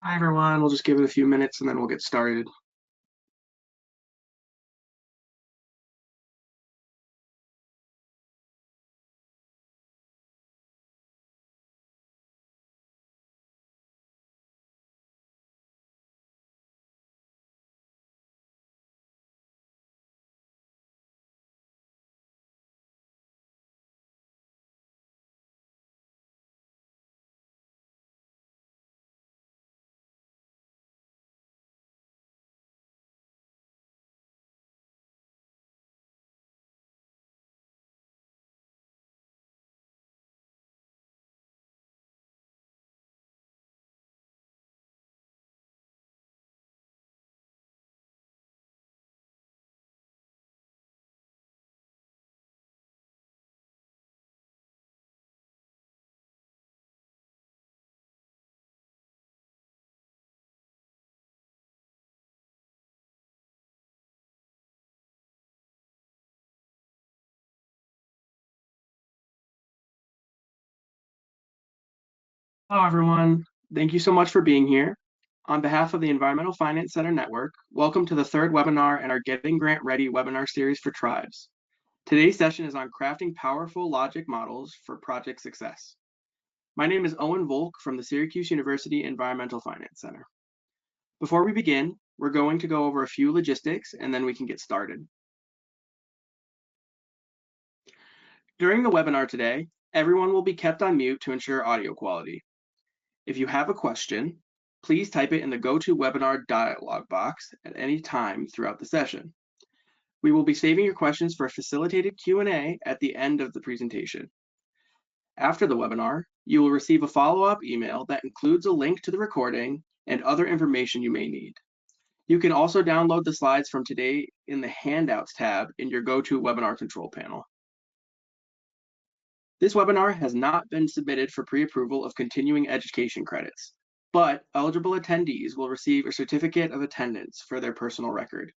Hi, everyone. We'll just give it a few minutes and then we'll get started. Hello, everyone. Thank you so much for being here. On behalf of the Environmental Finance Center Network, welcome to the third webinar in our Getting Grant Ready webinar series for tribes. Today's session is on crafting powerful logic models for project success. My name is Owen Volk from the Syracuse University Environmental Finance Center. Before we begin, we're going to go over a few logistics and then we can get started. During the webinar today, everyone will be kept on mute to ensure audio quality. If you have a question, please type it in the GoToWebinar dialog box at any time throughout the session. We will be saving your questions for a facilitated Q&A at the end of the presentation. After the webinar, you will receive a follow-up email that includes a link to the recording and other information you may need. You can also download the slides from today in the Handouts tab in your GoToWebinar control panel. This webinar has not been submitted for pre-approval of continuing education credits, but eligible attendees will receive a certificate of attendance for their personal record.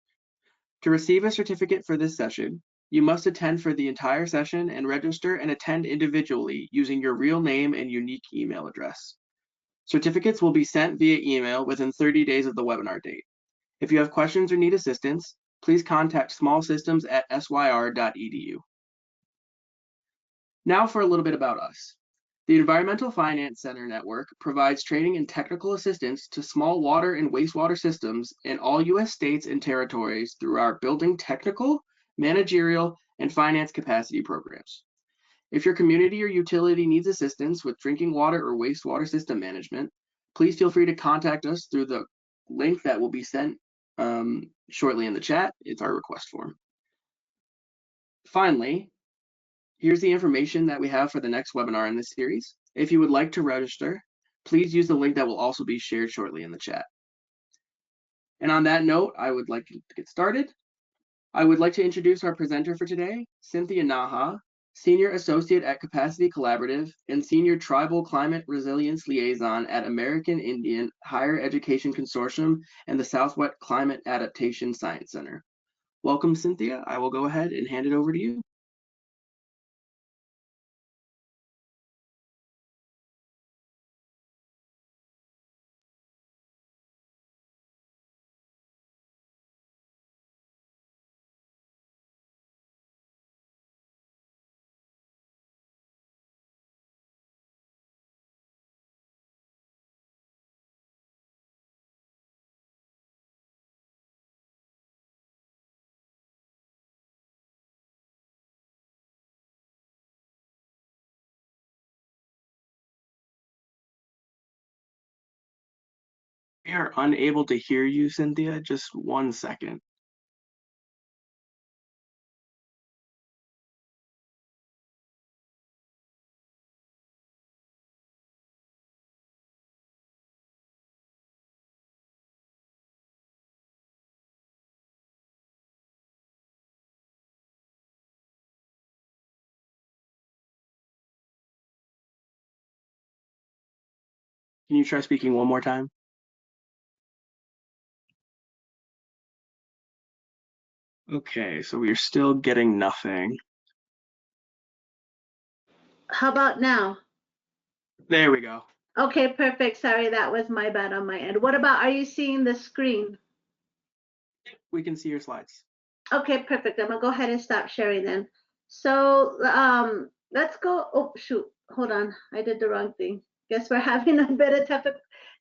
To receive a certificate for this session, you must attend for the entire session and register and attend individually using your real name and unique email address. Certificates will be sent via email within 30 days of the webinar date. If you have questions or need assistance, please contact smallsystems@syr.edu. Now for a little bit about us. The Environmental Finance Center Network provides training and technical assistance to small water and wastewater systems in all U.S. states and territories through our building technical, managerial, and finance capacity programs. If your community or utility needs assistance with drinking water or wastewater system management, please feel free to contact us through the link that will be sent shortly in the chat. It's our request form. Finally, here's the information that we have for the next webinar in this series. If you would like to register, please use the link that will also be shared shortly in the chat. And on that note, I would like to get started. I would like to introduce our presenter for today, Cynthia Naha, Senior Associate at Capacity Collaborative and Senior Tribal Climate Resilience Liaison at American Indian Higher Education Consortium and the Southwest Climate Adaptation Science Center. Welcome, Cynthia. I will go ahead and hand it over to you. We are unable to hear you, Cynthia. Just 1 second. Can you try speaking one more time? Okay, so we are still getting nothing. How about now? There we go. Okay, perfect. Sorry, that was my bad on my end. What about, are you seeing the screen? We can see your slides. Okay, perfect. I'm gonna go ahead and stop sharing then. So let's go. Oh shoot, hold on. I did the wrong thing. Guess we're having a bit of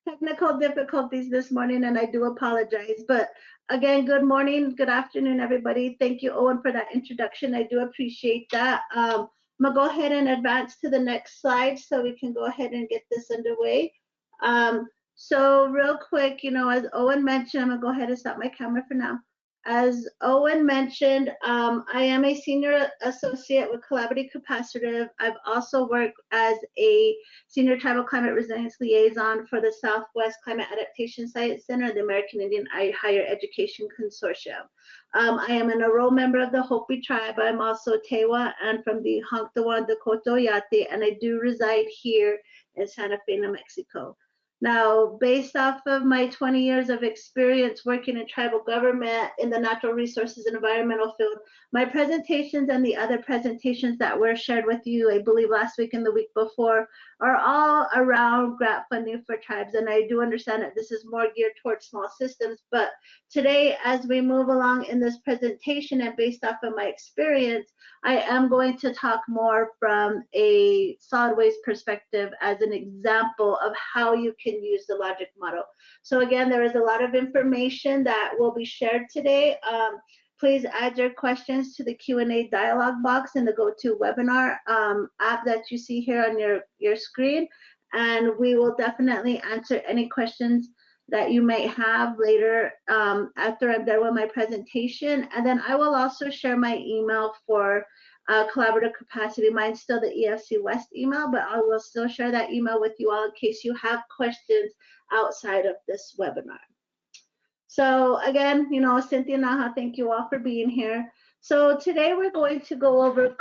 technical difficulties this morning, and I do apologize. But again, good morning, good afternoon, everybody. Thank you, Owen, for that introduction. I do appreciate that. I'm gonna go ahead and advance to the next slide so we can go ahead and get this underway. Um, so real quick, as Owen mentioned, I'm gonna go ahead and stop my camera for now. As Owen mentioned, I am a senior associate with Collaborative Capacitive. I've also worked as a senior tribal climate resilience liaison for the Southwest Climate Adaptation Science Center, the American Indian Higher Education Consortium. I am an enrolled member of the Hopi tribe. I'm also Tewa and from the Honktawan Dakota Oyate, and I do reside here in Santa Fe, New Mexico. Now, based off of my 20 years of experience working in tribal government in the natural resources and environmental field, my presentations and the other presentations that were shared with you, I believe last week and the week before, are all around grant funding for tribes. And I do understand that this is more geared towards small systems. But today, as we move along in this presentation and based off of my experience, I am going to talk more from a solid waste perspective as an example of how you can use the logic model. So again, there is a lot of information that will be shared today. Please add your questions to the Q&A dialog box in the GoToWebinar app that you see here on your screen. And we will definitely answer any questions that you may have later after I'm done with my presentation. And then I will also share my email for collaborative capacity. Mine's still the EFC West email, but I will still share that email with you all in case you have questions outside of this webinar. So again, Cynthia, Naha, thank you all for being here. So today we're going to go over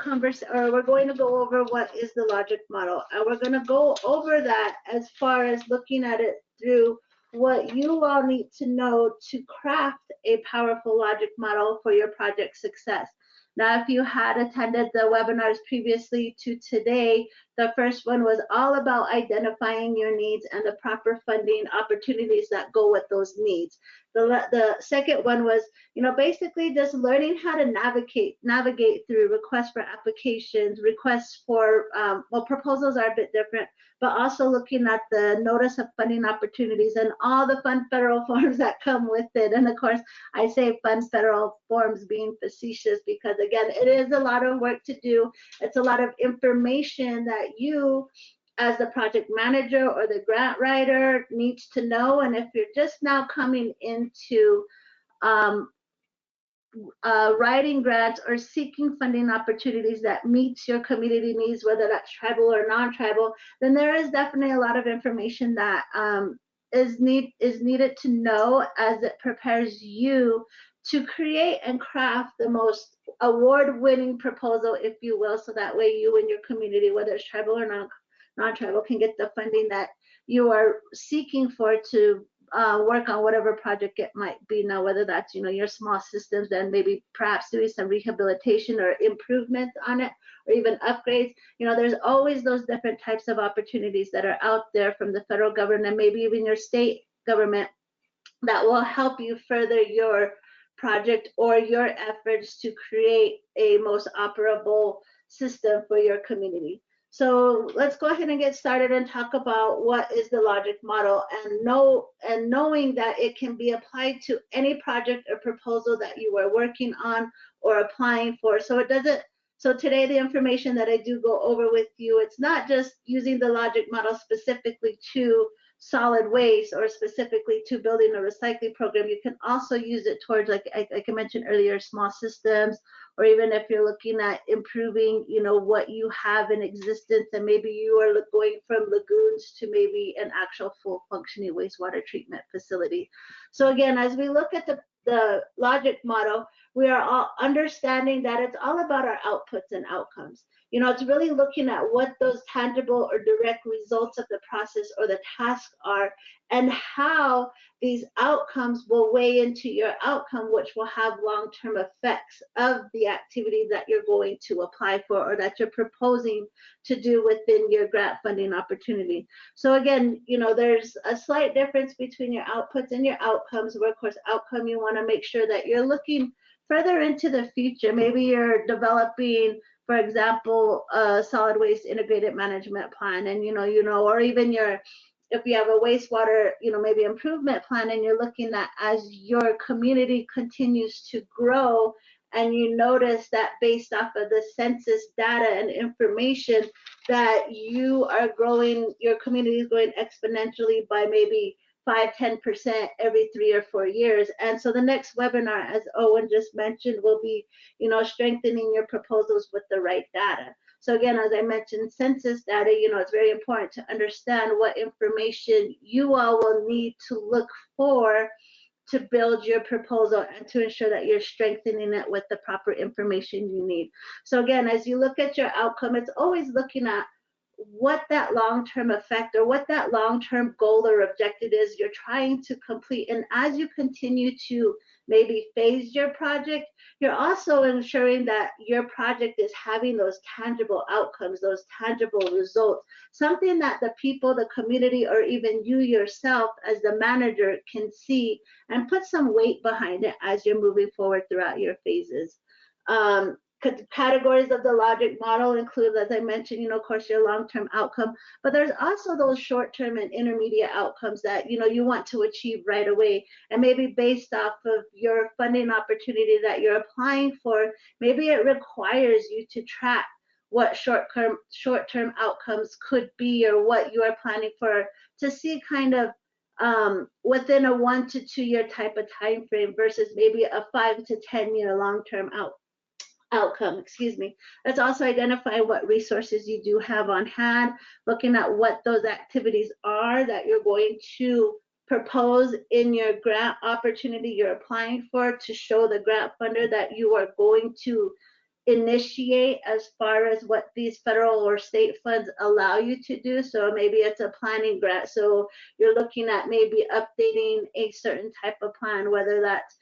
what is the logic model, and we're going to go over that as far as looking at it through what you all need to know to craft a powerful logic model for your project success. Now, if you had attended the webinars previously to today, the first one was all about identifying your needs and the proper funding opportunities that go with those needs. The second one was, basically just learning how to navigate through requests for applications, requests for, proposals are a bit different, but also looking at the notice of funding opportunities and all the fun federal forms that come with it. And of course, I say fun federal forms being facetious because again, it is a lot of work to do. It's a lot of information that you as the project manager or the grant writer needs to know. And if you're just now coming into writing grants or seeking funding opportunities that meets your community needs, whether that's tribal or non-tribal, then there is definitely a lot of information that is needed to know as it prepares you to create and craft the most award-winning proposal, if you will, so that way you and your community, whether it's tribal or non-tribal, can get the funding that you are seeking for to work on whatever project it might be. Now, whether that's your small systems and maybe perhaps doing some rehabilitation or improvements on it, or even upgrades. There's always those different types of opportunities that are out there from the federal government and maybe even your state government that will help you further your project or your efforts to create a most operable system for your community. So let's go ahead and get started and talk about what is the logic model and knowing that it can be applied to any project or proposal that you are working on or applying for. So today the information that I do go over with you, it's not just using the logic model specifically to solid waste or specifically to building a recycling program. You can also use it towards, like I mentioned earlier, small systems, or even if you're looking at improving, what you have in existence, and maybe you are going from lagoons to maybe an actual full functioning wastewater treatment facility. So again, as we look at the logic model, we are all understanding that it's all about our outputs and outcomes. You know, it's really looking at what those tangible or direct results of the process or the task are, and how these outcomes will weigh into your outcome, which will have long-term effects of the activity that you're going to apply for or that you're proposing to do within your grant funding opportunity. So again, you know, there's a slight difference between your outputs and your outcomes, where of course outcome, you want to make sure that you're looking further into the future. Maybe you're developing, for example, a solid waste integrated management plan, and or even if you have a wastewater, maybe improvement plan, and you're looking at as your community continues to grow, and you notice that based off of the census data and information that you are growing, your community is growing exponentially by maybe 5–10% every 3 or 4 years. And so the next webinar, as Owen just mentioned, will be, strengthening your proposals with the right data. So again, as I mentioned, census data, it's very important to understand what information you all will need to look for to build your proposal and to ensure that you're strengthening it with the proper information you need. So again, as you look at your outcome, it's always looking at what that long-term effect or what that long-term goal or objective is you're trying to complete. And as you continue to maybe phase your project, you're also ensuring that your project is having those tangible outcomes, those tangible results, something that the people, the community, or even you yourself as the manager can see and put some weight behind it as you're moving forward throughout your phases. Categories of the logic model include, as I mentioned, of course, your long-term outcome, but there's also those short-term and intermediate outcomes that, you want to achieve right away. And maybe based off of your funding opportunity that you're applying for, maybe it requires you to track what short-term outcomes could be, or what you are planning for, to see kind of within a 1 to 2 year type of time frame versus maybe a 5 to 10 year long-term outcome. Let's also identify what resources you do have on hand, looking at what those activities are that you're going to propose in your grant opportunity you're applying for, to show the grant funder that you are going to initiate as far as what these federal or state funds allow you to do. So maybe it's a planning grant, so you're looking at maybe updating a certain type of plan, whether that's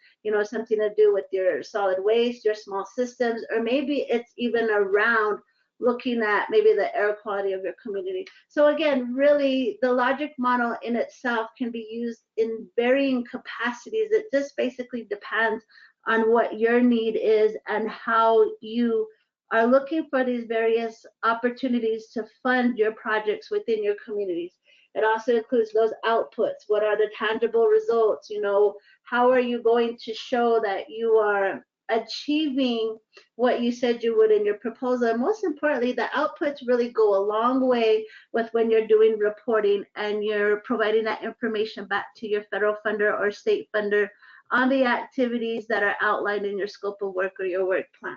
something to do with your solid waste, your small systems, or maybe it's even around looking at maybe the air quality of your community. So again, really the logic model in itself can be used in varying capacities. It just basically depends on what your need is and how you are looking for these various opportunities to fund your projects within your communities. It also includes those outputs. What are the tangible results? How are you going to show that you are achieving what you said you would in your proposal? And most importantly, the outputs really go a long way with when you're doing reporting and you're providing that information back to your federal funder or state funder on the activities that are outlined in your scope of work or your work plan.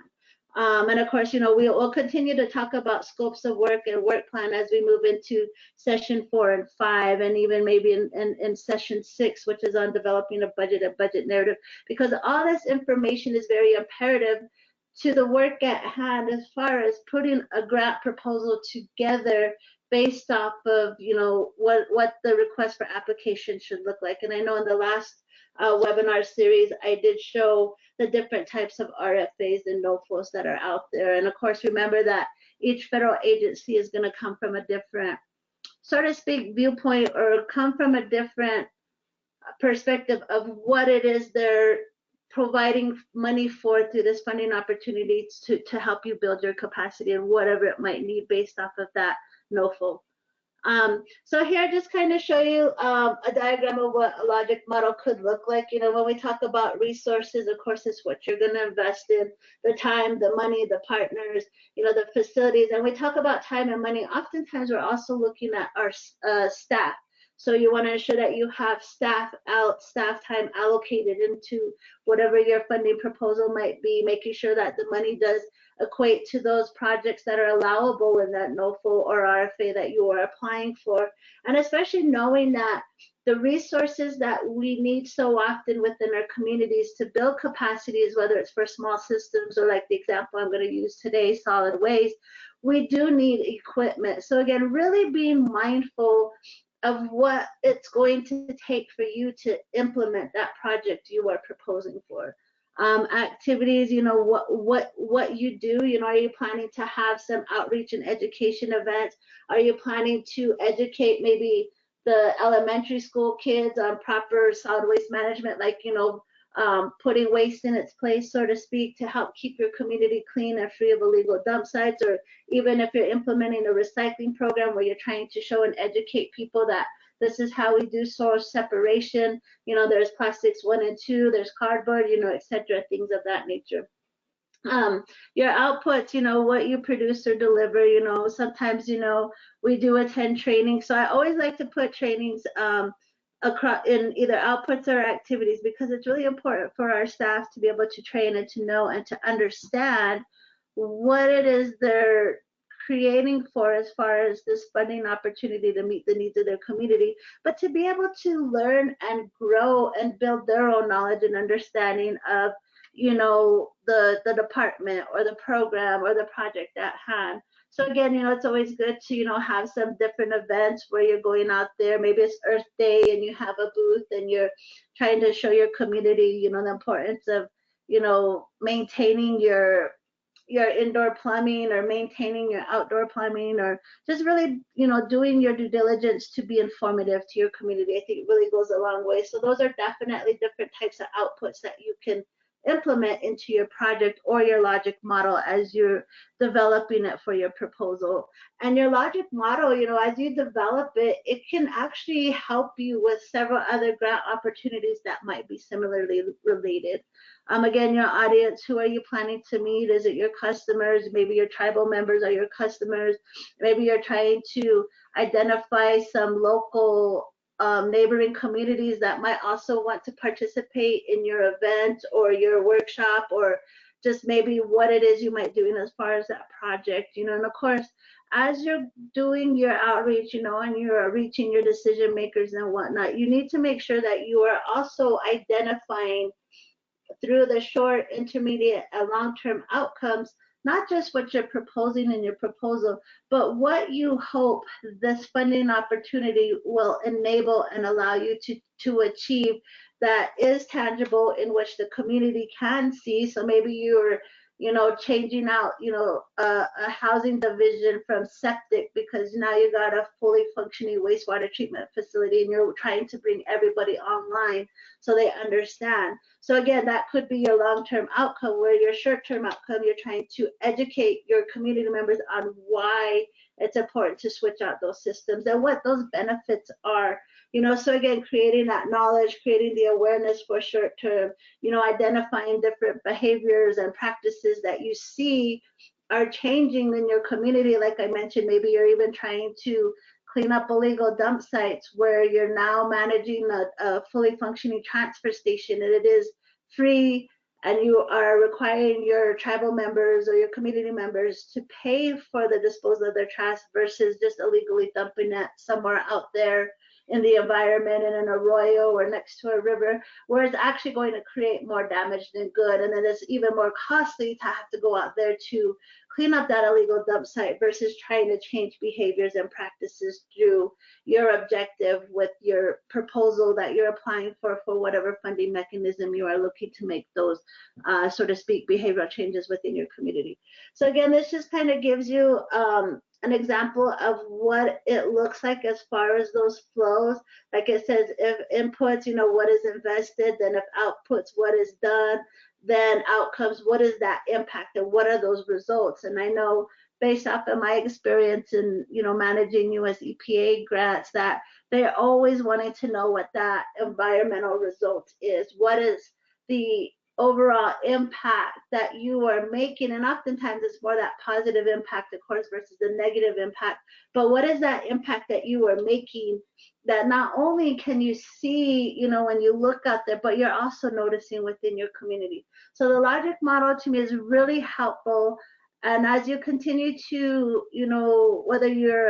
And of course, we'll continue to talk about scopes of work and work plan as we move into session 4 and 5, and even maybe in session 6, which is on developing a budget narrative, because all this information is very imperative to the work at hand as far as putting a grant proposal together based off of, what the request for application should look like. And I know in the last webinar series, I did show the different types of RFAs and NOFOs that are out there. And of course, remember that each federal agency is going to come from a different, so to speak, viewpoint, or come from a different perspective of what it is they're providing money for through this funding opportunity to help you build your capacity and whatever it might need based off of that NOFO. So here I just kind of show you a diagram of what a logic model could look like. When we talk about resources, of course, it's what you're going to invest in, the time, the money, the partners, the facilities. And we talk about time and money. Oftentimes, we're also looking at our staff. So you want to ensure that you have staff time allocated into whatever your funding proposal might be, making sure that the money does equate to those projects that are allowable in that NOFO or RFA that you are applying for. And especially knowing that the resources that we need so often within our communities to build capacities, whether it's for small systems or like the example I'm going to use today, solid waste, we do need equipment. So again, really being mindful of what it's going to take for you to implement that project you are proposing for. Activities, you know, what you do, you know, are you planning to have some outreach and education events? Are you planning to educate maybe the elementary school kids on proper solid waste management, like, you know, putting waste in its place, so to speak, to help keep your community clean and free of illegal dump sites? Or even if you're implementing a recycling program where you're trying to show and educate people that this is how we do source separation. You know, there's plastics 1 and 2, there's cardboard, you know, etc., things of that nature. Your outputs, you know, what you produce or deliver, you know, sometimes, you know, we do attend training. So I always like to put trainings across in either outputs or activities, because it's really important for our staff to be able to train and to know and to understand what it is they're creating for as far as this funding opportunity to meet the needs of their community, but to be able to learn and grow and build their own knowledge and understanding of, you know, the department or the program or the project at hand. So again, you know, it's always good to, you know, have some different events where you're going out there. Maybe it's Earth Day and you have a booth and you're trying to show your community, you know, the importance of, you know, maintaining your indoor plumbing or maintaining your outdoor plumbing, or just really, you know, doing your due diligence to be informative to your community. I think it really goes a long way. So those are definitely different types of outputs that you can implement into your project or your logic model as you're developing it for your proposal. And your logic model, you know, as you develop it, it can actually help you with several other grant opportunities that might be similarly related. Again, your audience, who are you planning to meet? Is it your customers? Maybe your tribal members are your customers. Maybe you're trying to identify some local neighboring communities that might also want to participate in your event or your workshop, or just maybe what it is you might do as far as that project, you know. And of course, as you're doing your outreach, you know, and you're reaching your decision makers and whatnot, you need to make sure that you are also identifying through the short, intermediate, and long-term outcomes, not just what you're proposing in your proposal, but what you hope this funding opportunity will enable and allow you to achieve that is tangible, in which the community can see. So maybe you're, you know, changing out, you know, a housing division from septic, because now you got a fully functioning wastewater treatment facility and you're trying to bring everybody online so they understand. So again, that could be your long-term outcome, where your short-term outcome, you're trying to educate your community members on why it's important to switch out those systems and what those benefits are. You know, so again, creating that knowledge, creating the awareness for short-term, you know, identifying different behaviors and practices that you see are changing in your community. Like I mentioned, maybe you're even trying to clean up illegal dump sites where you're now managing a fully functioning transfer station, and it is free, and you are requiring your tribal members or your community members to pay for the disposal of their trash versus just illegally dumping it somewhere out there in the environment, in an arroyo or next to a river, where it's actually going to create more damage than good. And then it's even more costly to have to go out there to clean up that illegal dump site versus trying to change behaviors and practices through your objective with your proposal that you're applying for whatever funding mechanism you are looking to make those, so to speak, behavioral changes within your community. So again, this just kind of gives you an example of what it looks like as far as those flows. Like it says, if inputs, you know, what is invested, then if outputs, what is done, then outcomes, what is that impact and what are those results? And I know based off of my experience in, you know, managing US EPA grants, that they're always wanting to know what that environmental result is. What is the overall impact that you are making? And oftentimes it's more that positive impact, of course, versus the negative impact. But what is that impact that you are making that not only can you see, you know, when you look out there, but you're also noticing within your community? So the logic model to me is really helpful. And as you continue to, you know, whether you're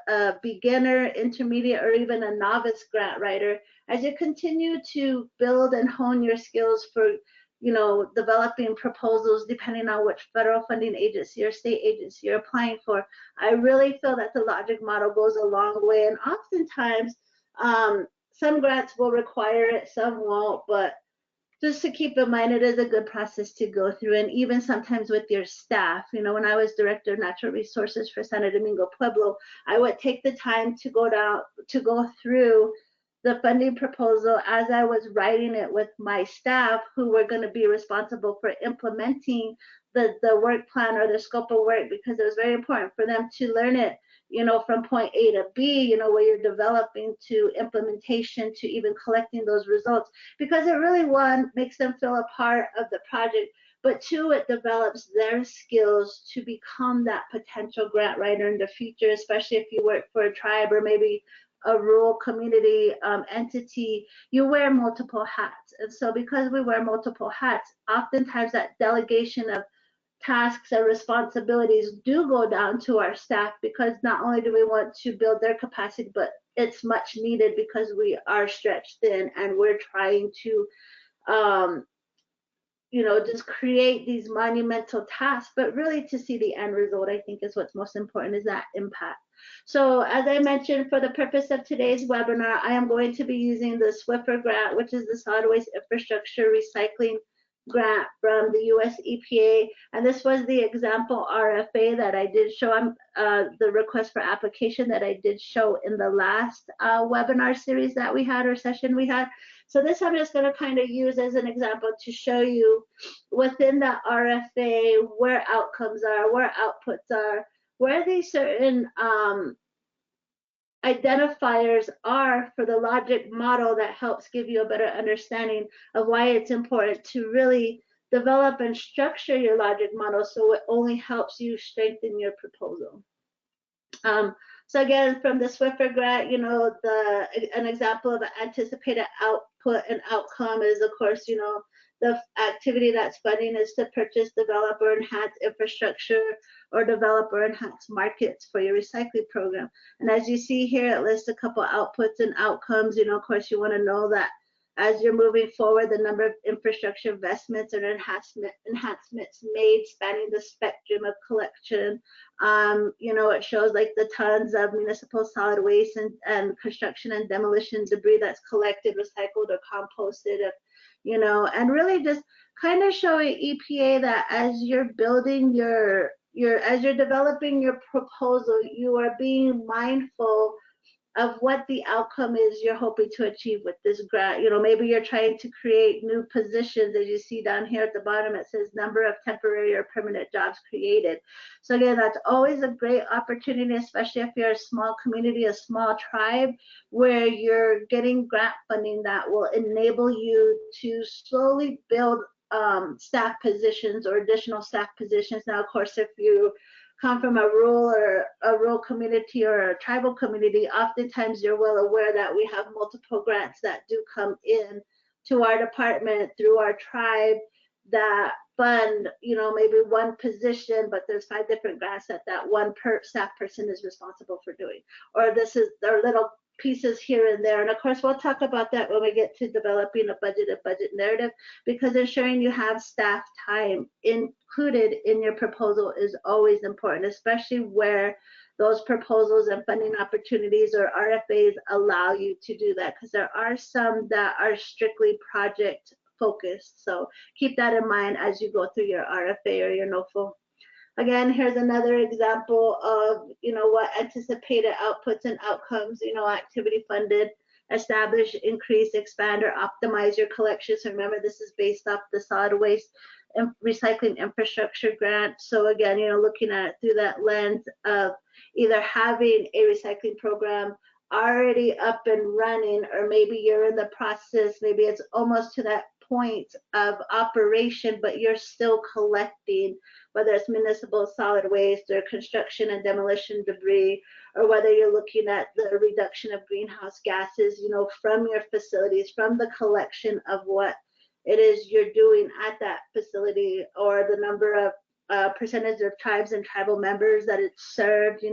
a beginner, intermediate, or even a novice grant writer, as you continue to build and hone your skills for developing proposals depending on which federal funding agency or state agency you're applying for. I really feel that the logic model goes a long way, and oftentimes some grants will require it, some won't, but just to keep in mind, it is a good process to go through. And even sometimes with your staff, when I was director of natural resources for Santo Domingo Pueblo, I would take the time to go through the funding proposal as I was writing it with my staff, who were going to be responsible for implementing the work plan or the scope of work, because it was very important for them to learn it, from point A to B, where you're developing to implementation to even collecting those results, because it really, one, makes them feel a part of the project, but two, it develops their skills to become that potential grant writer in the future, especially if you work for a tribe or maybe a rural community entity. You wear multiple hats. And so because we wear multiple hats, oftentimes that delegation of tasks and responsibilities do go down to our staff, because not only do we want to build their capacity, but it's much needed because we are stretched thin and we're trying to just create these monumental tasks, but really to see the end result, I think, is what's most important, is that impact. So as I mentioned, for the purpose of today's webinar, I am going to be using the SWIFR grant, which is the Solid Waste Infrastructure Recycling grant from the US EPA. And this was the example RFA that I did show, the request for application that I did show in the last webinar series that we had, or session we had. So this I'm just going to kind of use as an example to show you within the RFA where outcomes are, where outputs are, where these certain identifiers are for the logic model that helps give you a better understanding of why it's important to really develop and structure your logic model, so it only helps you strengthen your proposal. So again, from the SWIFR grant, an example of an anticipated output and outcome is, of course, the activity that's funding is to purchase, develop, or enhance infrastructure, or develop or enhance markets for your recycling program. And as you see here, it lists a couple outputs and outcomes. Of course, you want to know that as you're moving forward, the number of infrastructure investments and enhancements made spanning the spectrum of collection. It shows like the tons of municipal solid waste and construction and demolition debris that's collected, recycled, or composted. And really just kind of showing EPA that as you're building as you're developing your proposal, you are being mindful of what the outcome is you're hoping to achieve with this grant. Maybe you're trying to create new positions. As you see down here at the bottom, it says number of temporary or permanent jobs created. So again, that's always a great opportunity, especially if you're a small community, a small tribe, where you're getting grant funding that will enable you to slowly build staff positions or additional staff positions. Now, of course, if you come from a rural community or a tribal community, oftentimes you're well aware that we have multiple grants that do come in to our department through our tribe that fund, maybe one position, but there's 5 different grants that one staff person is responsible for doing. Or there are little pieces here and there. And of course, we'll talk about that when we get to developing a budget narrative, because ensuring you have staff time included in your proposal is always important, especially where those proposals and funding opportunities or RFAs allow you to do that, because there are some that are strictly project focused. So keep that in mind as you go through your RFA or your NOFO. Again, here's another example of, what anticipated outputs and outcomes, activity funded, establish, increase, expand, or optimize your collections. So remember, this is based off the solid waste and recycling infrastructure grant. So again, looking at it through that lens of either having a recycling program already up and running, or maybe you're in the process, maybe it's almost to that point of operation, but you're still collecting, whether it's municipal solid waste or construction and demolition debris, or whether you're looking at the reduction of greenhouse gases, from your facilities, from the collection of what it is you're doing at that facility, or the number of percentage of tribes and tribal members that it's served.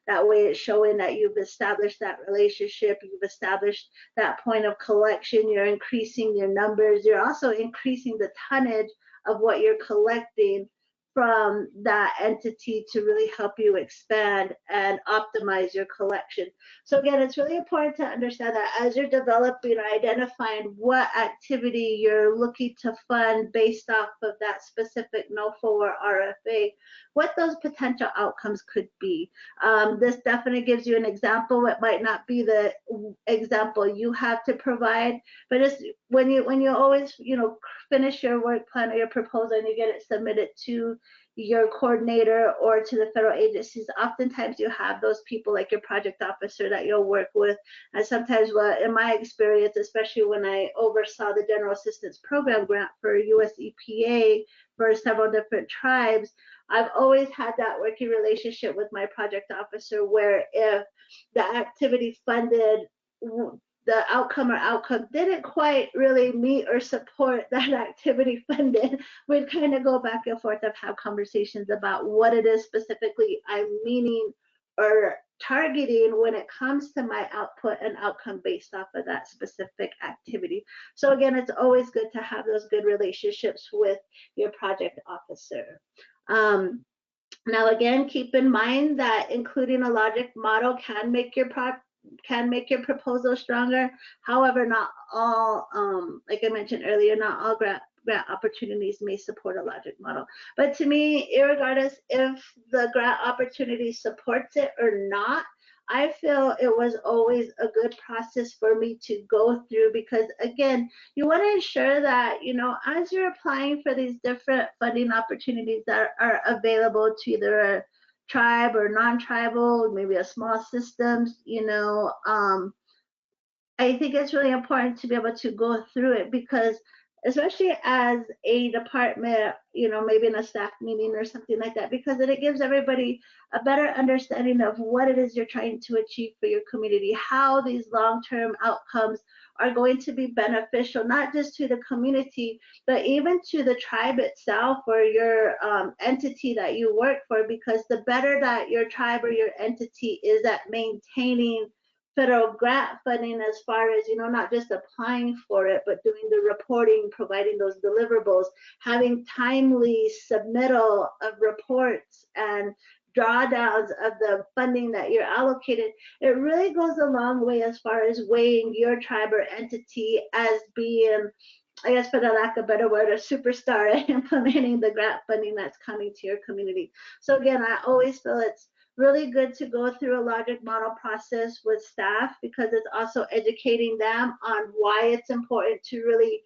That way it's showing that you've established that relationship, you've established that point of collection, you're increasing your numbers, you're also increasing the tonnage of what you're collecting from that entity to really help you expand and optimize your collection. So again, it's really important to understand that as you're developing or identifying what activity you're looking to fund based off of that specific NOFO or RFA, what those potential outcomes could be. This definitely gives you an example. It might not be the example you have to provide, but it's when you always finish your work plan or your proposal and you get it submitted to your coordinator or to the federal agencies, oftentimes you have those people like your project officer that you'll work with. And sometimes, in my experience, especially when I oversaw the General Assistance Program grant for US EPA for several different tribes, I've always had that working relationship with my project officer where if the activity funded, the outcome didn't quite really meet or support that activity funded, we'd kind of go back and forth and have conversations about what it is specifically I'm meaning or targeting when it comes to my output and outcome based off of that specific activity. So again, it's always good to have those good relationships with your project officer. Now again, keep in mind that including a logic model can make your proposal stronger. However, not all, like I mentioned earlier, not all grant opportunities may support a logic model. But to me, irregardless if the grant opportunity supports it or not, I feel it was always a good process for me to go through, because again, you want to ensure that, as you're applying for these different funding opportunities that are available to either a tribe or non-tribal, maybe a small systems, I think it's really important to be able to go through it, because especially as a department, maybe in a staff meeting or something like that, because it gives everybody a better understanding of what it is you're trying to achieve for your community, how these long-term outcomes are going to be beneficial, not just to the community, but even to the tribe itself or your entity that you work for, because the better that your tribe or your entity is at maintaining federal grant funding, as far as not just applying for it, but doing the reporting, providing those deliverables, having timely submittal of reports and drawdowns of the funding that you're allocated, it really goes a long way as far as weighing your tribe or entity as being, I guess for the lack of a better word, a superstar at implementing the grant funding that's coming to your community. So again, I always feel it's really good to go through a logic model process with staff, because it's also educating them on why it's important to really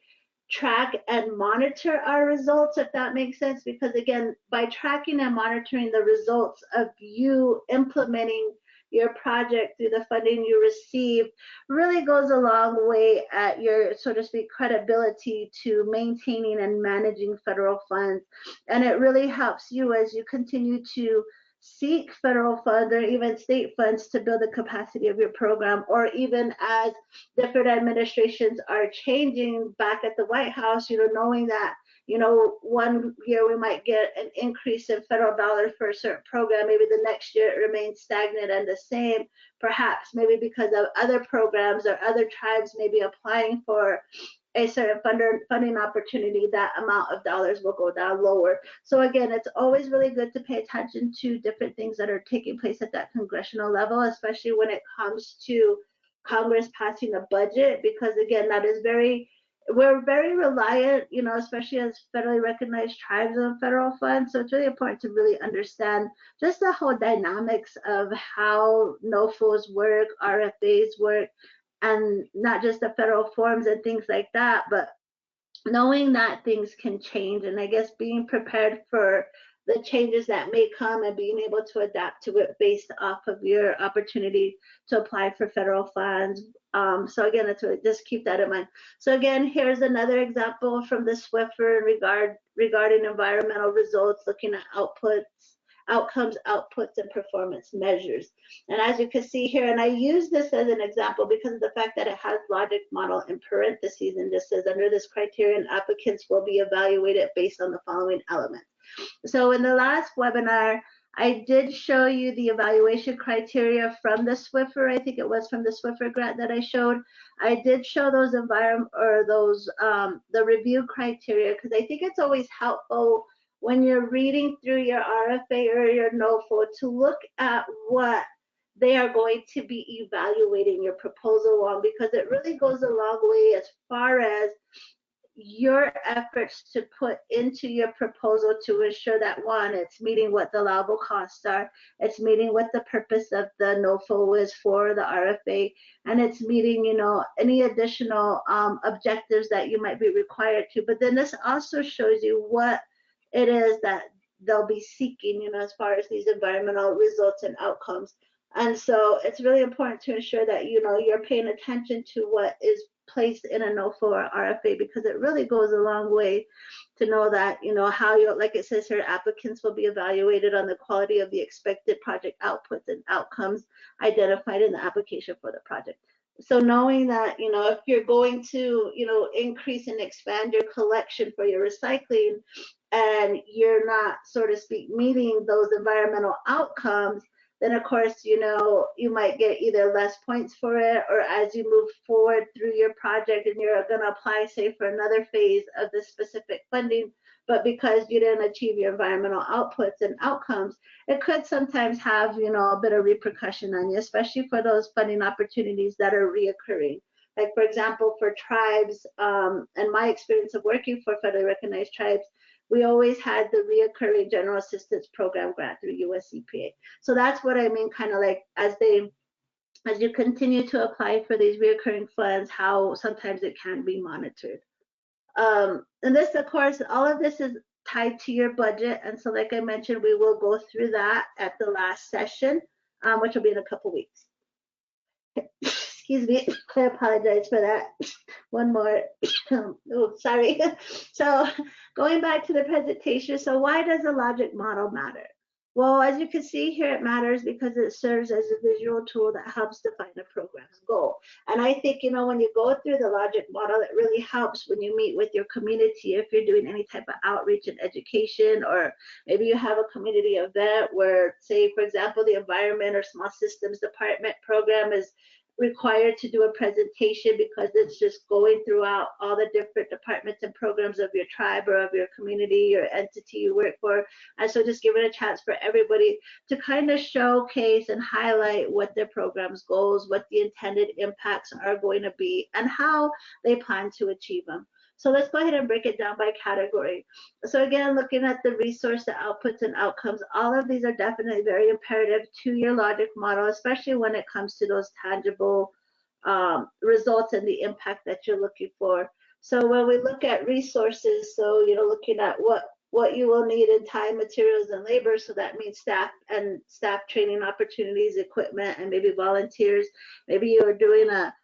track and monitor our results, if that makes sense. Because again, by tracking and monitoring the results of you implementing your project through the funding you receive really goes a long way at your, so to speak, credibility to maintaining and managing federal funds. And it really helps you as you continue to seek federal funds or even state funds to build the capacity of your program, or even as different administrations are changing back at the White House, knowing that, one year we might get an increase in federal dollars for a certain program, maybe the next year it remains stagnant and the same, perhaps maybe because of other programs or other tribes maybe applying for a certain funding opportunity, that amount of dollars will go down lower. So again, it's always really good to pay attention to different things that are taking place at that congressional level, especially when it comes to Congress passing a budget, because again, we're very reliant, especially as federally recognized tribes on federal funds. So it's really important to really understand just the whole dynamics of how NOFOs work, RFAs work, and not just the federal forms and things like that, but knowing that things can change, and I guess being prepared for the changes that may come and being able to adapt to it based off of your opportunity to apply for federal funds. So again, it's really, just keep that in mind. So again, here's another example from the Swiffer regarding environmental results, looking at outputs outcomes, outputs, and performance measures. And as you can see here, and I use this as an example because of the fact that it has logic model in parentheses and just says under this criterion, applicants will be evaluated based on the following elements. So in the last webinar, I did show you the evaluation criteria from the Swiffer. I think it was from the Swiffer grant that I showed. I did show those the review criteria because I think it's always helpful when you're reading through your RFA or your NOFO to look at what they are going to be evaluating your proposal on, because it really goes a long way as far as your efforts to put into your proposal to ensure that, one, it's meeting what the allowable costs are, it's meeting what the purpose of the NOFO is for the RFA, and it's meeting, any additional objectives that you might be required to. But then this also shows you what it is that they'll be seeking, as far as these environmental results and outcomes. And so it's really important to ensure that, you're paying attention to what is placed in a NOFO or RFA, because it really goes a long way to know that, how you, like it says here, applicants will be evaluated on the quality of the expected project outputs and outcomes identified in the application for the project. So knowing that, if you're going to, increase and expand your collection for your recycling and you're not, so to speak, meeting those environmental outcomes, then of course, you might get either less points for it, or as you move forward through your project and you're going to apply, say, for another phase of the specific funding, but because you didn't achieve your environmental outputs and outcomes, it could sometimes have, a bit of repercussion on you, especially for those funding opportunities that are reoccurring. Like, for example, for tribes, and my experience of working for federally recognized tribes, we always had the reoccurring general assistance program grant through US EPA. So that's what I mean, kind of like as you continue to apply for these reoccurring funds, how sometimes it can be monitored. And this, of course, all of this is tied to your budget. And so like I mentioned, we will go through that at the last session, which will be in a couple weeks. Excuse me, I apologize for that. One more, oh, sorry. So going back to the presentation, so why does the logic model matter? Well, as you can see here, it matters because it serves as a visual tool that helps define a program's goal. And I think, when you go through the logic model, it really helps when you meet with your community, if you're doing any type of outreach and education, or maybe you have a community event where, say, for example, the environment or small systems department program is required to do a presentation because it's just going throughout all the different departments and programs of your tribe or of your community or entity you work for. And so just give it a chance for everybody to kind of showcase and highlight what their program's goals, what the intended impacts are going to be, and how they plan to achieve them. So let's go ahead and break it down by category. So again, looking at the resource, the outputs and outcomes, all of these are definitely very imperative to your logic model, especially when it comes to those tangible results and the impact that you're looking for. So when we look at resources, so looking at what you will need in time, materials, and labor, so that means staff training opportunities, equipment, and maybe volunteers. Maybe you're doing a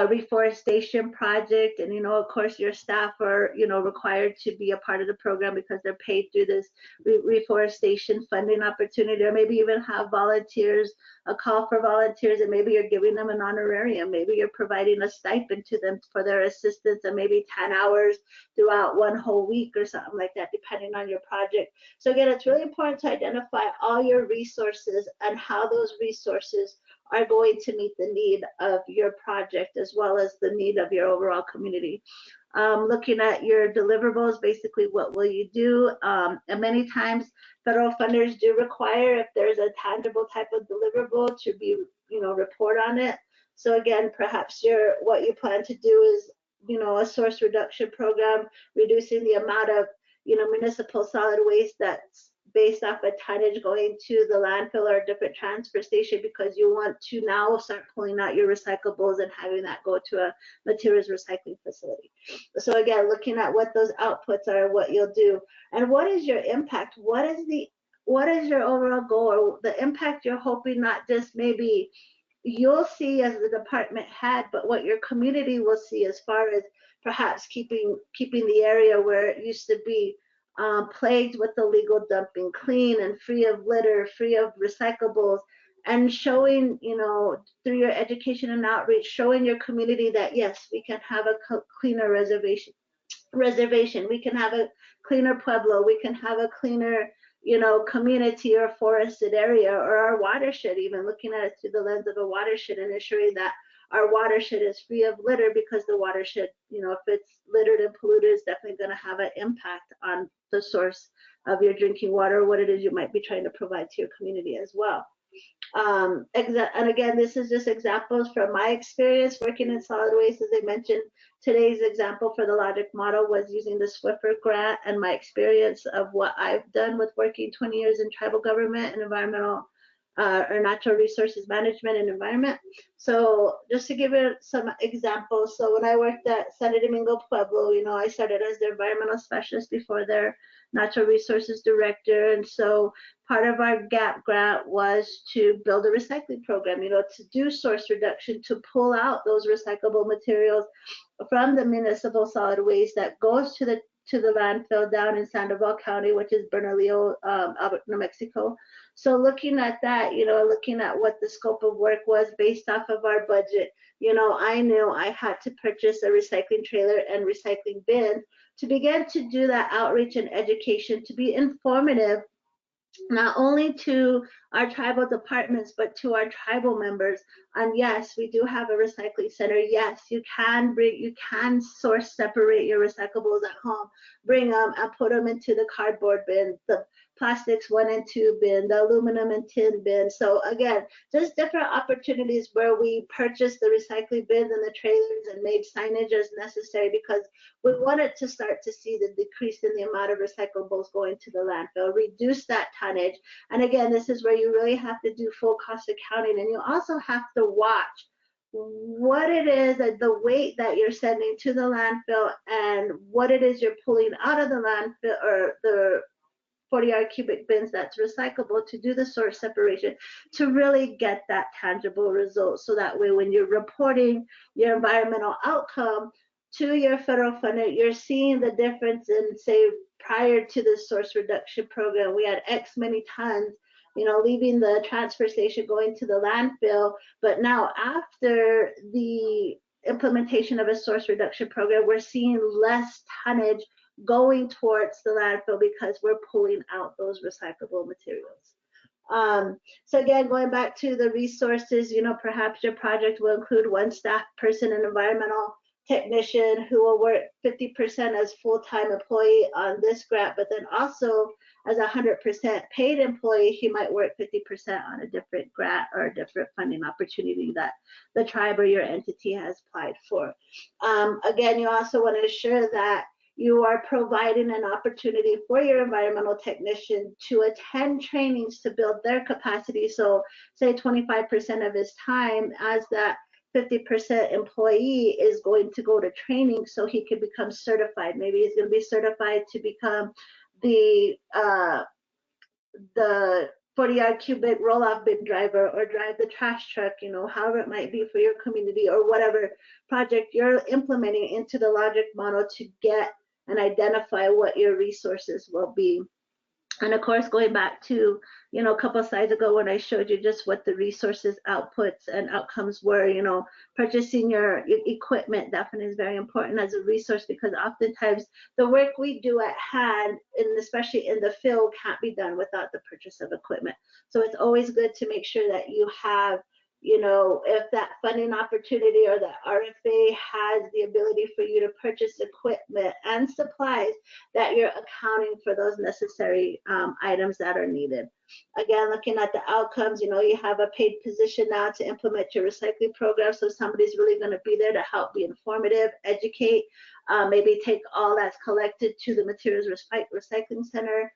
reforestation project, and of course your staff are required to be a part of the program because they're paid through this reforestation funding opportunity, or maybe even have volunteers, a call for volunteers, and maybe you're giving them an honorarium, maybe you're providing a stipend to them for their assistance, and maybe 10 hours throughout one whole week or something like that, depending on your project. So again, it's really important to identify all your resources and how those resources are going to meet the need of your project as well as the need of your overall community. Looking at your deliverables, basically what will you do? And many times federal funders do require, if there's a tangible type of deliverable, to be, report on it. So again, perhaps what you plan to do is, a source reduction program, reducing the amount of, municipal solid waste that's based off a tonnage going to the landfill or a different transfer station, because you want to now start pulling out your recyclables and having that go to a materials recycling facility. So again, looking at what those outputs are, what you'll do, and what is your impact? What is your overall goal, or the impact you're hoping not just maybe you'll see as the department head, but what your community will see, as far as perhaps keeping the area where it used to be plagued with illegal dumping, clean and free of litter, free of recyclables, and showing, through your education and outreach, showing your community that yes, we can have a cleaner reservation. We can have a cleaner pueblo. We can have a cleaner, community or forested area, or our watershed, even looking at it through the lens of a watershed and ensuring that our watershed is free of litter, because the watershed, if it's littered and polluted, is definitely going to have an impact on the source of your drinking water, or what it is you might be trying to provide to your community as well. And again, this is just examples from my experience working in solid waste. As I mentioned, today's example for the logic model was using the Swiffer grant and my experience of what I've done with working 20 years in tribal government and environmental or natural resources management and environment. So just to give you some examples, so when I worked at Santo Domingo Pueblo, I started as their environmental specialist before their natural resources director. And so part of our GAP grant was to build a recycling program, to do source reduction, to pull out those recyclable materials from the municipal solid waste that goes to the landfill down in Sandoval County, which is Bernalillo, New Mexico. So looking at that, looking at what the scope of work was based off of our budget, I knew I had to purchase a recycling trailer and recycling bin to begin to do that outreach and education, to be informative not only to our tribal departments, but to our tribal members. And yes, we do have a recycling center. Yes, you can source, separate your recyclables at home, bring them and put them into the cardboard bin, the plastics 1 and 2 bin, the aluminum and tin bin. So again, just different opportunities where we purchased the recycling bins and the trailers and made signage as necessary, because we wanted to start to see the decrease in the amount of recyclables going to the landfill, reduce that tonnage. And again, this is where you really have to do full cost accounting, and you also have to watch what it is, the weight that you're sending to the landfill and what it is you're pulling out of the landfill, or the 40-yard cubic bins that's recyclable, to do the source separation, to really get that tangible result. So that way, when you're reporting your environmental outcome to your federal funder, you're seeing the difference in, say, prior to the source reduction program, we had X many tons, leaving the transfer station going to the landfill. But now, after the implementation of a source reduction program, we're seeing less tonnage going towards the landfill because we're pulling out those recyclable materials. So again, going back to the resources, perhaps your project will include 1 staff person, an environmental technician who will work 50% as full-time employee on this grant, but then also as 100% paid employee, he might work 50% on a different grant or a different funding opportunity that the tribe or your entity has applied for. Again, you also want to ensure that you are providing an opportunity for your environmental technician to attend trainings to build their capacity. So say 25% of his time as that 50% employee is going to go to training so he can become certified. Maybe he's going to be certified to become the 40-yard cubic roll-off bin driver, or drive the trash truck, however it might be for your community, or whatever project you're implementing into the logic model to get and identify what your resources will be. And of course, going back to, a couple of slides ago when I showed you just what the resources, outputs, and outcomes were, purchasing your equipment definitely is very important as a resource, because oftentimes the work we do at hand, and especially in the field, can't be done without the purchase of equipment. So it's always good to make sure that you have, if that funding opportunity or the RFA has the ability for you to purchase equipment and supplies, that you're accounting for those necessary items that are needed. Again, looking at the outcomes, you have a paid position now to implement your recycling program. So somebody's really going to be there to help be informative, educate, maybe take all that's collected to the materials recycling center.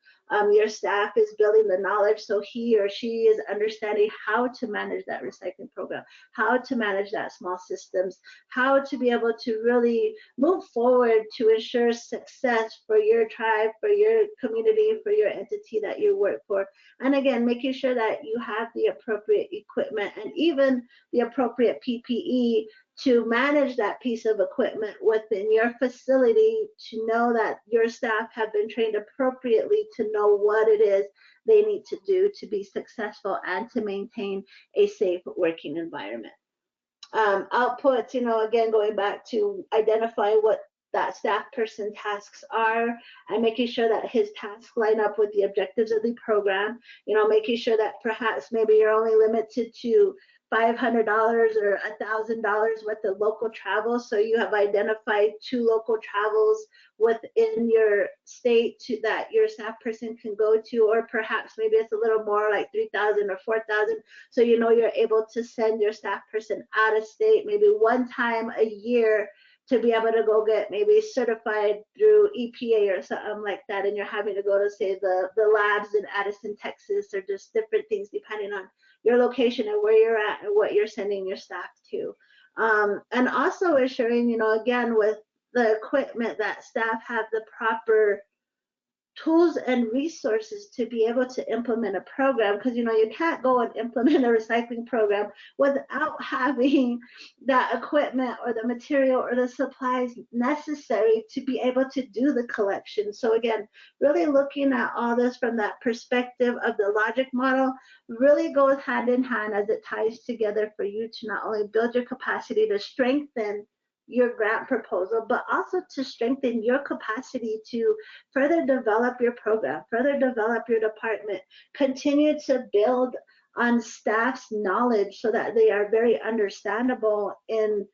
Your staff is building the knowledge, so he or she is understanding how to manage that recycling program, how to manage that small systems, how to be able to really move forward to ensure success for your tribe, for your community, for your entity that you work for. And again, making sure that you have the appropriate equipment and even the appropriate PPE to manage that piece of equipment within your facility, to know that your staff have been trained appropriately to know what it is they need to do to be successful and to maintain a safe working environment. Outputs, again, going back to identify what that staff person tasks are and making sure that his tasks line up with the objectives of the program, making sure that perhaps maybe you're only limited to $500 or $1,000 worth of local travel. So you have identified 2 local travels within your state that your staff person can go to, or perhaps maybe it's a little more like 3,000 or 4,000. So you're able to send your staff person out of state maybe one time a year to be able to go get maybe certified through EPA or something like that, and you're having to go to, say, the labs in Addison, Texas, or just different things depending on your location and where you're at and what you're sending your staff to. And also assuring, again, with the equipment, that staff have the proper tools and resources to be able to implement a program, because you can't go and implement a recycling program without having that equipment or the material or the supplies necessary to be able to do the collection. So again, really looking at all this from that perspective of the logic model really goes hand in hand as it ties together for you to not only build your capacity to strengthen your grant proposal, but also to strengthen your capacity to further develop your program, further develop your department, continue to build on staff's knowledge so that they are very understandable in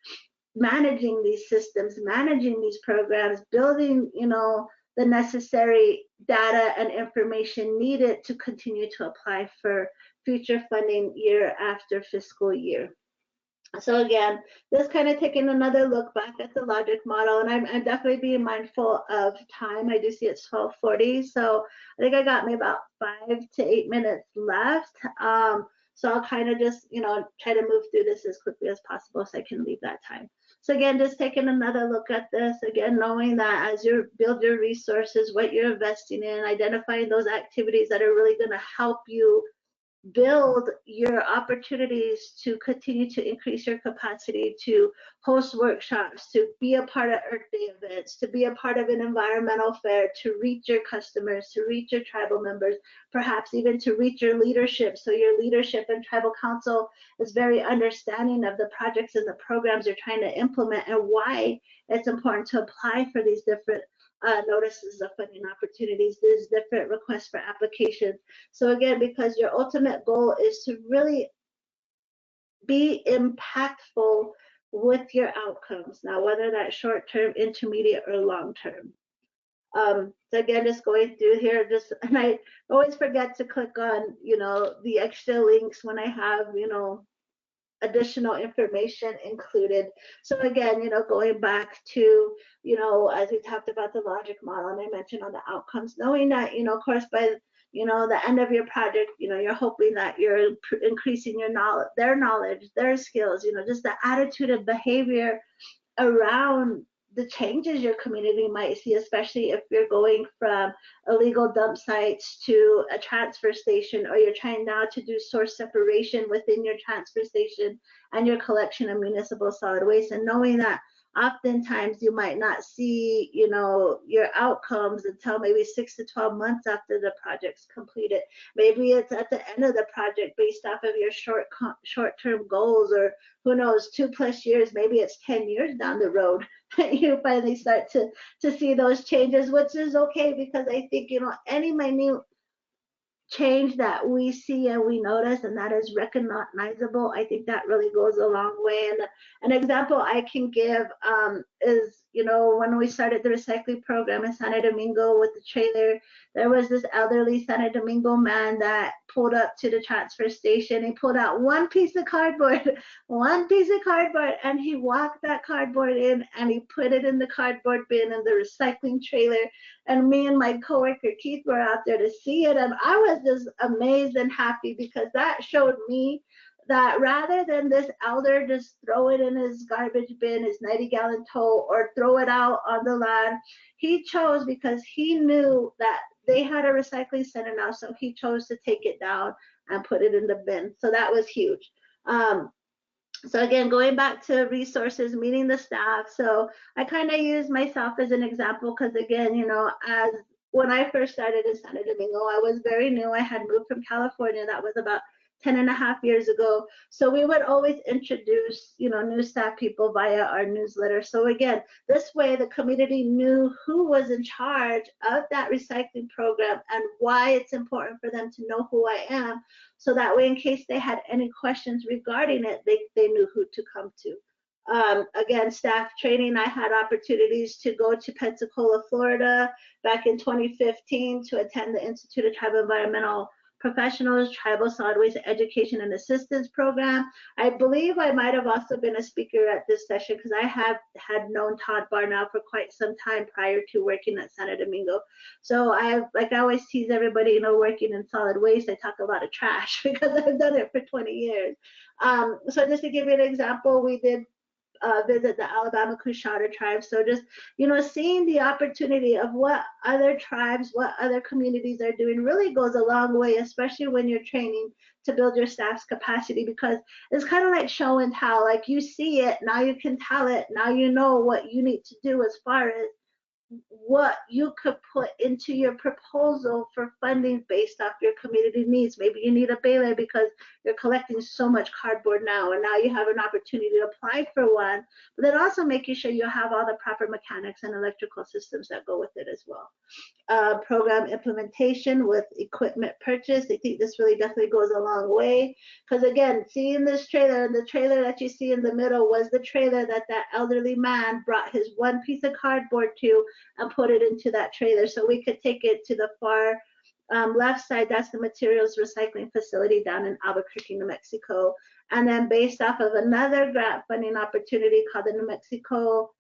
managing these systems, managing these programs, building, the necessary data and information needed to continue to apply for future funding year after fiscal year. So again, this kind of taking another look back at the logic model, and I'm definitely being mindful of time. I do see it's 12:40, so I think I got maybe about 5 to 8 minutes left. So I'll kind of just, try to move through this as quickly as possible so I can leave that time. So again, just taking another look at this, again, knowing that as you build your resources, what you're investing in, identifying those activities that are really going to help you build your opportunities to continue to increase your capacity to host workshops, to be a part of Earth Day events, to be a part of an environmental fair, to reach your customers, to reach your tribal members, perhaps even to reach your leadership. So your leadership and tribal council is very understanding of the projects and the programs you're trying to implement and why it's important to apply for these different notices of funding opportunities, these different requests for applications. So again, because your ultimate goal is to really be impactful with your outcomes. Now, whether that's short-term, intermediate, or long-term. So again, just going through here, and I always forget to click on, the extra links when I have, additional information included. So again, going back to, as we talked about the logic model, and I mentioned on the outcomes, knowing that, of course, by the end of your project, you're hoping that you're increasing your knowledge, their skills, just the attitude and behavior around the changes your community might see, especially if you're going from illegal dump sites to a transfer station, or you're trying now to do source separation within your transfer station and your collection of municipal solid waste, and knowing that oftentimes you might not see, your outcomes until maybe 6 to 12 months after the project's completed. Maybe it's at the end of the project based off of your short-term goals, or who knows, 2+ years, maybe it's 10 years down the road you finally start to see those changes, which is okay, because I think, any minute change that we see and we notice and that is recognizable, I think that really goes a long way. And an example I can give is, when we started the recycling program in Santo Domingo with the trailer, there was this elderly Santo Domingo man that pulled up to the transfer station. He pulled out one piece of cardboard, and he walked that cardboard in and he put it in the cardboard bin in the recycling trailer. And me and my coworker Keith were out there to see it, and I was just amazed and happy, because that showed me that rather than this elder just throw it in his garbage bin, his 90-gallon tote, or throw it out on the land, he chose, because he knew that they had a recycling center now, so he chose to take it down and put it in the bin. So that was huge. So again, going back to resources, meeting the staff. So I kind of use myself as an example because again, you know, as when I first started in Santo Domingo, I was very new. I had moved from California. That was about 10 and a half years ago. So we would always introduce, you know, new staff people via our newsletter. So again, this way the community knew who was in charge of that recycling program and why it's important for them to know who I am, so that way in case they had any questions regarding it, they knew who to come to. Again, staff training, I had opportunities to go to Pensacola, Florida back in 2015 to attend the Institute of Tribal Environmental Professionals Tribal Solid Waste Education and Assistance Program. I believe I might have also been a speaker at this session because I have had known Todd Barnow for quite some time prior to working at Santo Domingo. So like I always tease everybody, you know, working in solid waste, I talk a lot of trash because I've done it for 20 years. So just to give you an example, we did visit the Alabama Coushatta tribe. So just, you know, seeing the opportunity of what other tribes, what other communities are doing really goes a long way, especially when you're training to build your staff's capacity, because it's kind of like show and tell. Like you see it, now you can tell it, now you know what you need to do as far as what you could put into your proposal for funding based off your community needs. Maybe you need a baler because you're collecting so much cardboard now, and now you have an opportunity to apply for one, but then also making sure you have all the proper mechanics and electrical systems that go with it as well. Program implementation with equipment purchase. I think this really definitely goes a long way, because again, seeing this trailer, and the trailer that you see in the middle was the trailer that that elderly man brought his one piece of cardboard to and put it into that trailer so we could take it to the far left side. That's the materials recycling facility down in Albuquerque, New Mexico. And then based off of another grant funding opportunity called the New Mexico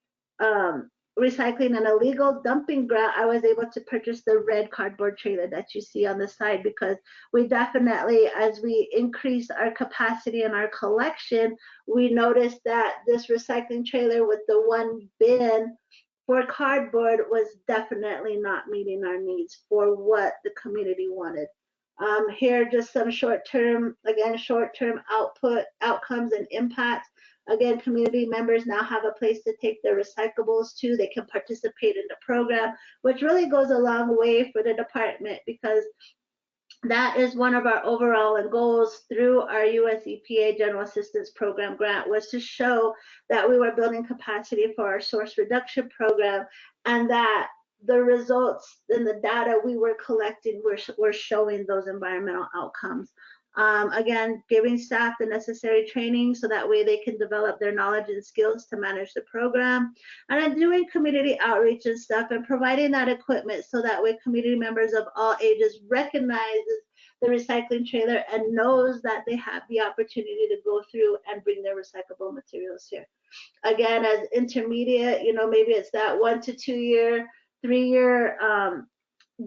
Recycling and Illegal Dumping Grant, I was able to purchase the red cardboard trailer that you see on the side, because we definitely, as we increase our capacity and our collection, we noticed that this recycling trailer with the one bin for cardboard was definitely not meeting our needs for what the community wanted. Here, just some short-term outcomes and impacts. Again, community members now have a place to take their recyclables to. They can participate in the program, which really goes a long way for the department, because that is one of our overall goals through our US EPA General Assistance Program grant, was to show that we were building capacity for our source reduction program, and that the results and the data we were collecting were showing those environmental outcomes. Again, giving staff the necessary training so that way they can develop their knowledge and skills to manage the program. And then doing community outreach and stuff and providing that equipment so that way community members of all ages recognizes the recycling trailer and knows that they have the opportunity to go through and bring their recyclable materials here. Again, as intermediate, you know, maybe it's that 1 to 2 year, 3-year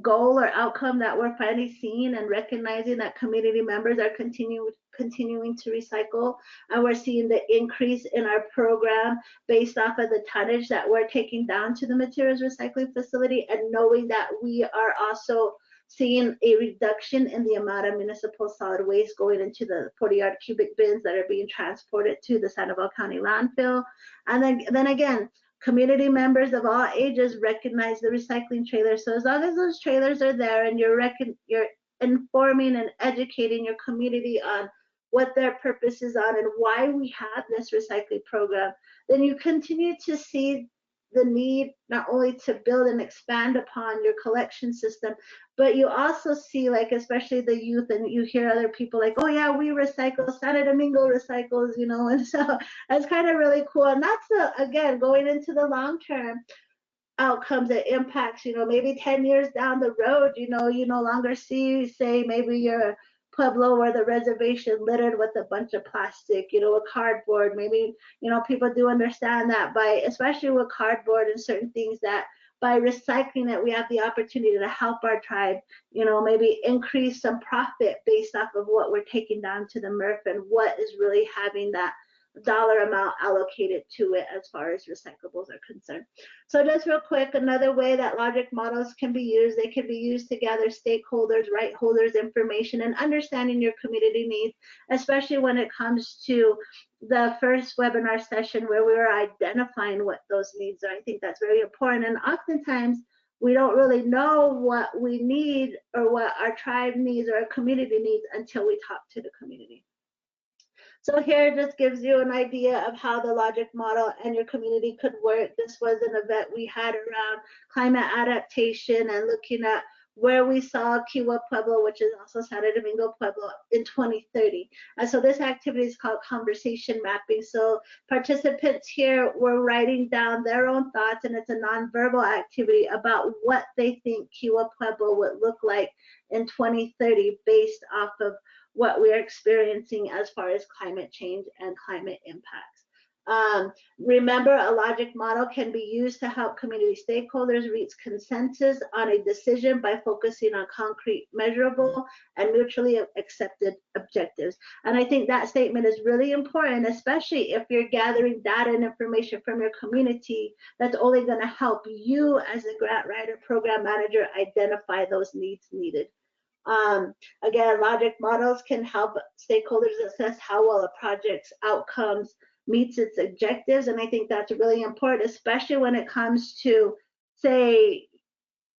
goal or outcome that we're finally seeing and recognizing that community members are continuing to recycle, and we're seeing the increase in our program based off of the tonnage that we're taking down to the materials recycling facility, and knowing that we are also seeing a reduction in the amount of municipal solid waste going into the 40-yard cubic bins that are being transported to the Sandoval County landfill. And then again, community members of all ages recognize the recycling trailers. So as long as those trailers are there and you're informing and educating your community on what their purpose is on and why we have this recycling program, then you continue to see the need not only to build and expand upon your collection system, but you also see, like, especially the youth, and you hear other people like, oh yeah, we recycle, Santo Domingo recycles, you know, and so that's kind of really cool. And that's again going into the long term outcomes and impacts. You know, maybe 10 years down the road, you know, you no longer see, say, maybe your Pueblo or the reservation littered with a bunch of plastic, you know, with cardboard. Maybe, you know, people do understand that by, especially with cardboard and certain things, that by recycling it, we have the opportunity to help our tribe, you know, maybe increase some profit based off of what we're taking down to the MRF and what is really having that dollar amount allocated to it as far as recyclables are concerned. So just real quick, another way that logic models can be used, they can be used to gather stakeholders, right holders information, and understanding your community needs, especially when it comes to the first webinar session where we were identifying what those needs are. I think that's very important. And oftentimes we don't really know what we need or what our tribe needs or our community needs until we talk to the community. So here just gives you an idea of how the logic model and your community could work. This was an event we had around climate adaptation and looking at where we saw Kiwa Pueblo, which is also Santo Domingo Pueblo, in 2030. And so this activity is called conversation mapping. So participants here were writing down their own thoughts, and it's a nonverbal activity about what they think Kiwa Pueblo would look like in 2030 based off of what we're experiencing as far as climate change and climate impacts. Remember, a logic model can be used to help community stakeholders reach consensus on a decision by focusing on concrete, measurable, and mutually accepted objectives. And I think that statement is really important, especially if you're gathering data and information from your community. That's only going to help you as a grant writer, program manager, identify those needs needed. Again, logic models can help stakeholders assess how well a project's outcomes meets its objectives. And I think that's really important, especially when it comes to, say,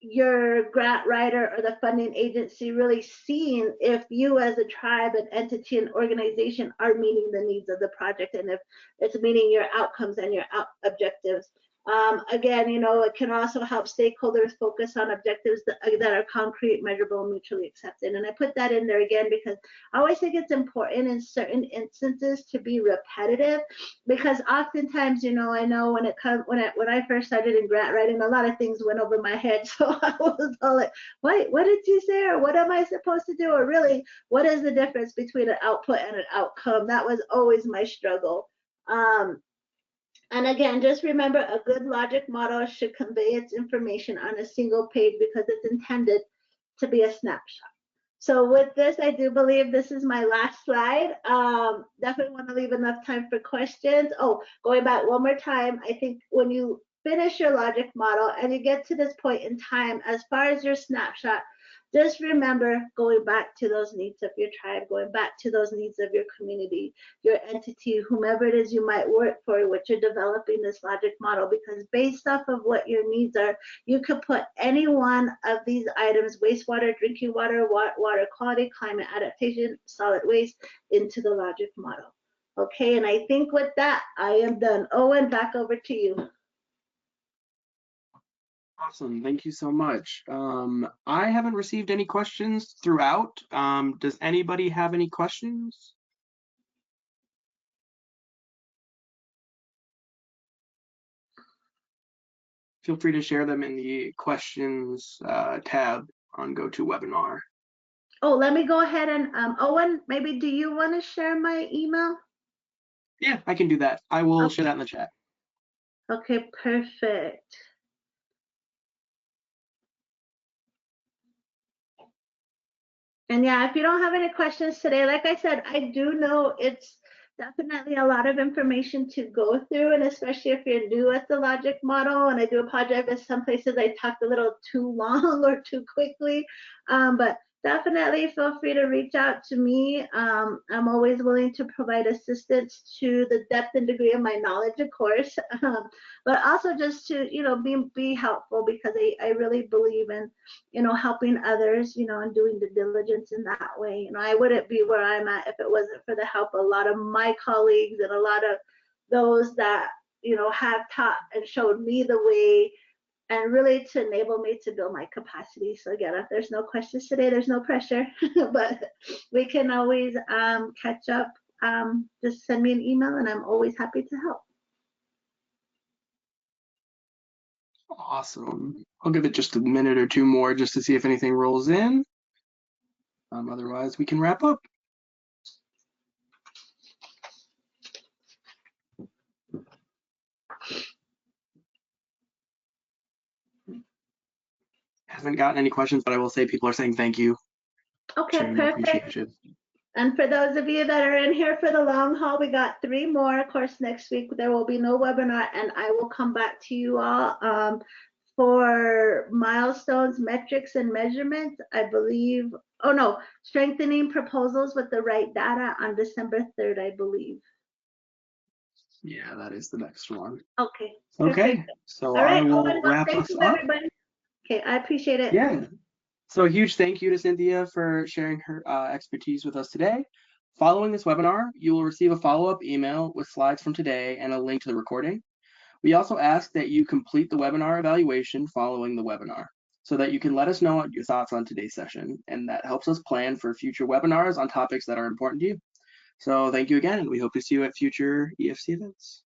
your grant writer or the funding agency really seeing if you as a tribe, an entity, an organization are meeting the needs of the project and if it's meeting your outcomes and your objectives. Again, it can also help stakeholders focus on objectives that are concrete, measurable, and mutually accepted. And I put that in there again because I always think it's important in certain instances to be repetitive, because oftentimes, I know when I first started in grant writing, a lot of things went over my head. So I was all like, what did you say? Or what am I supposed to do? Or really, what is the difference between an output and an outcome? That was always my struggle. And again, just remember, a good logic model should convey its information on a single page because it's intended to be a snapshot. So with this, I do believe this is my last slide. Definitely want to leave enough time for questions. Oh, going back one more time, I think when you finish your logic model and you get to this point in time, as far as your snapshot, just remember going back to those needs of your tribe, going back to those needs of your community, your entity, whomever it is you might work for, which you're developing this logic model, because based off of what your needs are, you could put any one of these items, wastewater, drinking water, water quality, climate adaptation, solid waste, into the logic model. Okay, and I think with that, I am done. Owen, back over to you. Awesome, thank you so much. I haven't received any questions throughout. Does anybody have any questions? Feel free to share them in the questions tab on GoToWebinar. Oh, let me go ahead and, Owen, maybe do you want to share my email? Yeah, I can do that. I will share that in the chat. Okay, perfect. And yeah, if you don't have any questions today, like I said, I do know it's definitely a lot of information to go through, and especially if you're new at the logic model. And I do apologize if some places I talked a little too long or too quickly, but definitely feel free to reach out to me. I'm always willing to provide assistance to the depth and degree of my knowledge, of course, but also just to, be helpful, because I really believe in, helping others, and doing the diligence in that way. I wouldn't be where I'm at if it wasn't for the help of a lot of my colleagues and a lot of those that, have taught and showed me the way, and really to enable me to build my capacity. So again, if there's no questions today, there's no pressure, but we can always catch up. Just send me an email and I'm always happy to help. Awesome. I'll give it just a minute or two more just to see if anything rolls in. Otherwise, we can wrap up. Haven't gotten any questions, but I will say people are saying thank you. Okay, perfect. And for those of you that are in here for the long haul, we got 3 more. Of course, next week there will be no webinar, and I will come back to you all for milestones, metrics, and measurements. I believe, oh no, strengthening proposals with the right data on December 3rd, I believe. Yeah, that is the next one. Okay. Okay, Perfect. so All I right. Oh, will and well, wrap thank us you, up. everybody. Okay, I appreciate it. Yeah. So a huge thank you to Cynthia for sharing her expertise with us today. Following this webinar, you will receive a follow-up email with slides from today and a link to the recording. We also ask that you complete the webinar evaluation following the webinar so that you can let us know your thoughts on today's session, and that helps us plan for future webinars on topics that are important to you. So thank you again, and we hope to see you at future EFC events.